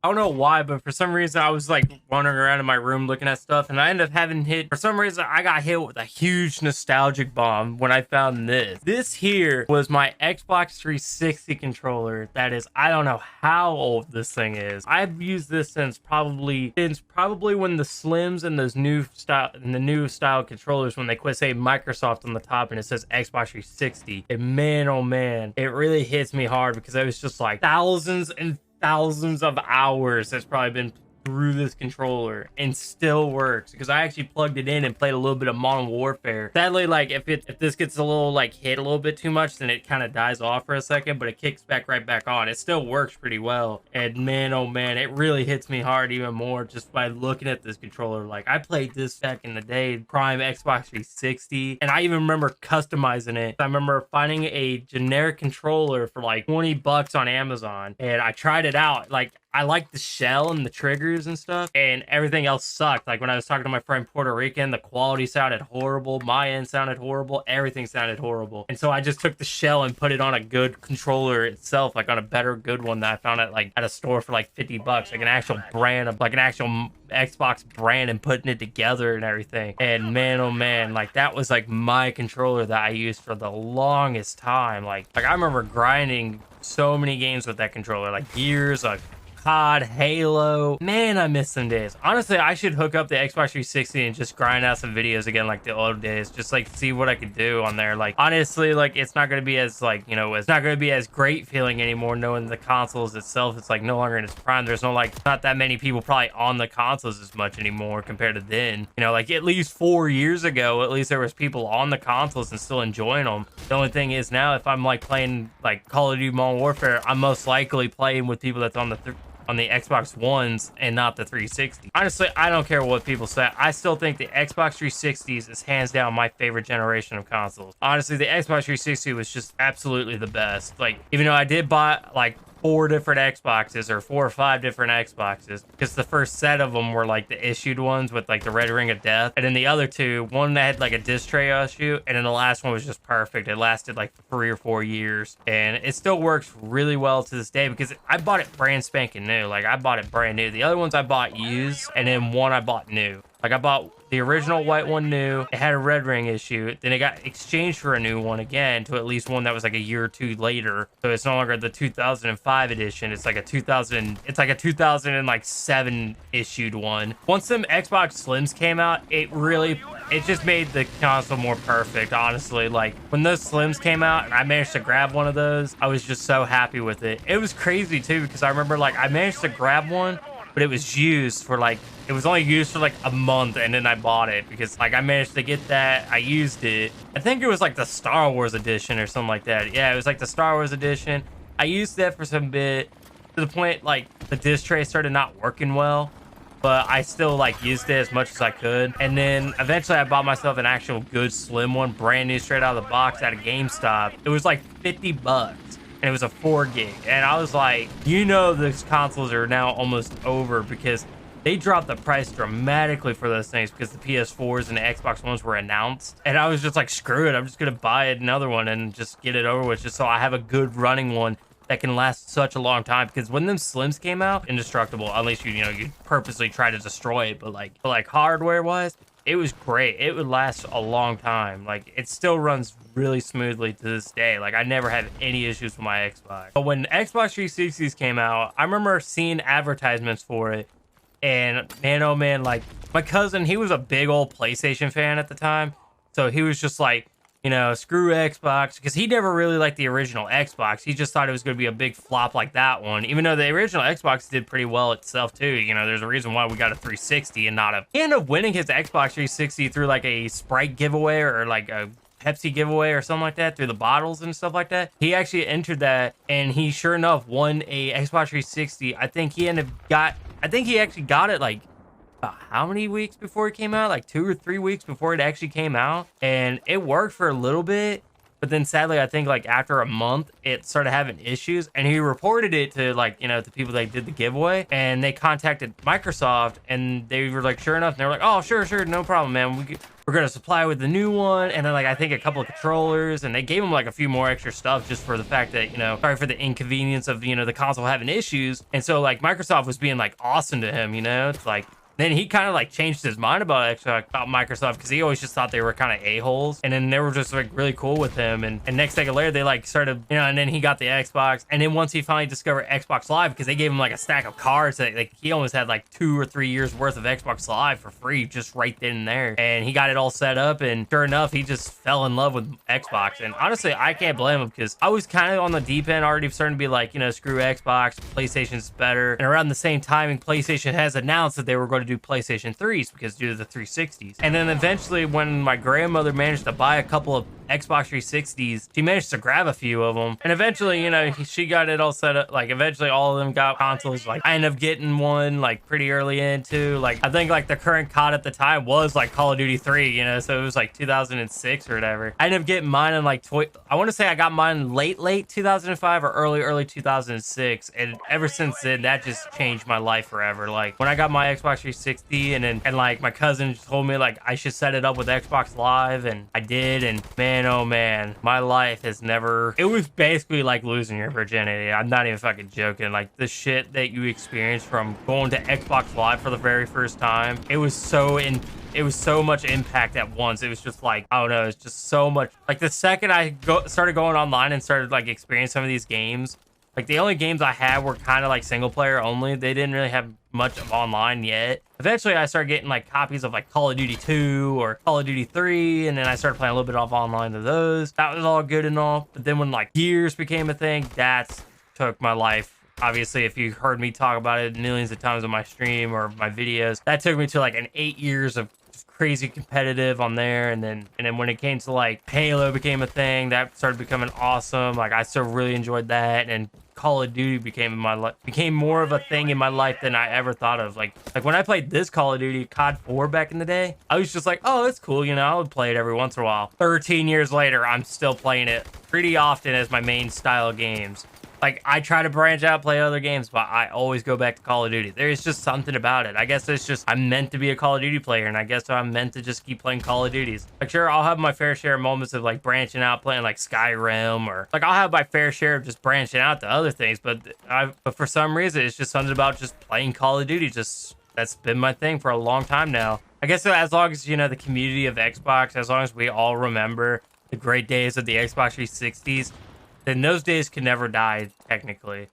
I don't know why, but for some reason I was like wandering around in my room looking at stuff, and I ended up having hit. For some reason, I got hit with a huge nostalgic bomb when I found this. This here was my Xbox 360 controller. That is, I don't know how old this thing is. I've used this since probably when the Slims and those new style controllers, when they quit saying Microsoft on the top and it says Xbox 360. And man, oh man, it really hits me hard because it was just like thousands of hours that's probably been through this controller and still works because I actually plugged it in and played a little bit of Modern Warfare. Sadly, like if this gets a little like hit a little bit too much, then it kind of dies off for a second, but it kicks right back on. It still works pretty well. And man, oh man, it really hits me hard even more just by looking at this controller. Like I played this back in the day, prime Xbox 360, and I even remember customizing it. I remember finding a generic controller for like 20 bucks on Amazon, and I tried it out. Like I liked the shell and the triggers and stuff, and everything else sucked. Like when I was talking to my friend Puerto Rican, the quality sounded horrible, my end sounded horrible, everything sounded horrible. And so I just took the shell and put it on a good controller itself, like on a better good one that I found at a store for like 50 bucks, like an actual brand of like an actual Xbox brand, and putting it together and everything. And man, oh man, like that was like my controller that I used for the longest time. Like I remember grinding so many games with that controller, like Gears, like COD, Halo. Man, I miss them days. Honestly, I should hook up the Xbox 360 and just grind out some videos again like the old days. Just like see what I could do on there. Like honestly, like it's not gonna be as like, you know, it's not gonna be as great feeling anymore knowing the consoles itself. It's like no longer in its prime. There's no like not that many people probably on the consoles as much anymore compared to then. You know, like at least 4 years ago, at least there was people on the consoles and still enjoying them. The only thing is now, if I'm like playing like Call of Duty Modern Warfare, I'm most likely playing with people that's on the Xbox Ones and not the 360. Honestly, I don't care what people say. I still think the Xbox 360s is hands down my favorite generation of consoles. Honestly, the Xbox 360 was just absolutely the best. Like, even though I did buy like 4 different Xboxes or 4 or 5 different Xboxes, because the first set of them were like the issued ones with like the red ring of death, and then the other two, one that had like a disc tray issue, and then the last one was just perfect. It lasted like 3 or 4 years, and it still works really well to this day because I bought it brand spanking new. Like I bought it brand new. The other ones I bought used, and then one I bought new. Like I bought the original white one new. It had a red ring issue. Then it got exchanged for a new one again, to at least one that was like a year or two later. So it's no longer the 2005 edition. It's like a 2007 issued one. Once them Xbox Slims came out, it just made the console more perfect, honestly. Like when those Slims came out and I managed to grab one of those, I was just so happy with it. It was crazy too, because I remember like I managed to grab one, but it was only used for like a month, and then I bought it because like I managed to get that. I used it. I think it was like the Star Wars edition or something like that. Yeah, it was like the Star Wars edition. I used that for some bit, to the point like the disc tray started not working well, but I still like used it as much as I could. And then eventually I bought myself an actual good slim one, brand new, straight out of the box at a GameStop. It was like 50 bucks. And it was a 4 gig. And I was like, you know, these consoles are now almost over because they dropped the price dramatically for those things because the PS4s and the Xbox Ones were announced. And I was just like, screw it. I'm just going to buy another one and just get it over with, just so I have a good running one that can last such a long time. Because when them Slims came out, indestructible, unless you purposely try to destroy it. But like hardware wise, it was great. It would last a long time. Like it still runs really smoothly to this day. Like I never had any issues with my Xbox. But when Xbox 360s came out, I remember seeing advertisements for it, and man, oh man, like my cousin, he was a big old PlayStation fan at the time, so he was just like, screw Xbox, because he never really liked the original Xbox. He just thought it was going to be a big flop like that one, even though the original Xbox did pretty well itself too. There's a reason why we got a 360 and not a... He ended up winning his Xbox 360 through like a Sprite giveaway or like a Pepsi giveaway or something like that, through the bottles and stuff like that. He actually entered that, and he sure enough won a Xbox 360. I think he actually got it like how many weeks before it came out? Like 2 or 3 weeks before it actually came out. And it worked for a little bit, But then sadly, I think like after a month, it started having issues, and he reported it to like, you know, the people that did the giveaway, and they contacted Microsoft, and they were like, sure enough, and they were like, oh, sure, no problem, man. We're gonna supply with the new one, and then like I think a couple of controllers, and they gave him like a few more extra stuff just for the fact that, you know, sorry for the inconvenience of, you know, the console having issues. And so like Microsoft was being like awesome to him, you know. It's like then he kind of like changed his mind about Microsoft, because he always just thought they were kind of a-holes, and then they were just like really cool with him, and next second later they like started, you know, and then he got the Xbox, and then once he finally discovered Xbox Live, because they gave him like a stack of cards that like he almost had like 2 or 3 years worth of Xbox Live for free just right then and there, and he got it all set up, and sure enough he just fell in love with Xbox. And honestly, I can't blame him, because I was kind of on the deep end, already starting to be like, you know, screw Xbox, PlayStation's better. And around the same timing, PlayStation has announced that they were going to do PlayStation 3s because due to the 360s. And then eventually when my grandmother managed to buy a couple of Xbox 360s, she managed to grab a few of them, and eventually, you know, she got it all set up. Like eventually all of them got consoles. Like I ended up getting one like pretty early into, like I think like the current COD at the time was like Call of Duty 3, you know, so it was like 2006 or whatever. I ended up getting mine in like I want to say I got mine late 2005 or early 2006, and ever since then that just changed my life forever. Like when I got my Xbox 360, and like my cousin told me like I should set it up with Xbox Live, and I did, and man, oh man, my life has never, it was basically like losing your virginity. I'm not even fucking joking. Like the shit that you experience from going to Xbox Live for the very first time, it was so much impact at once. It was just like, I don't know, it's just so much. Like the second I started going online and started like experiencing some of these games, like the only games I had were kind of like single player only. They didn't really have much of online yet. Eventually I started getting like copies of like Call of Duty 2 or Call of Duty 3, and then I started playing a little bit of online of those. That was all good and all. But then when like Gears became a thing, that took my life. Obviously, if you heard me talk about it millions of times on my stream or my videos, that took me to like an 8 years of crazy competitive on there. And then when it came to like Halo became a thing, that started becoming awesome. Like I still really enjoyed that, and Call of Duty became more of a thing in my life than I ever thought of. Like when I played this Call of Duty, COD 4 back in the day, I was just like, oh, it's cool, you know, I would play it every once in a while. 13 years later, I'm still playing it pretty often as my main style of games. Like, I try to branch out, play other games, but I always go back to Call of Duty. There's just something about it. I guess it's just, I'm meant to be a Call of Duty player, and I guess I'm meant to just keep playing Call of Duties. Like, sure, I'll have my fair share of moments of, like, branching out, playing, like, Skyrim, or, like, I'll have my fair share of just branching out to other things, but for some reason, it's just something about just playing Call of Duty. That's been my thing for a long time now. I guess as long as, you know, the community of Xbox, as long as we all remember the great days of the Xbox 360s, then those days can never die, technically.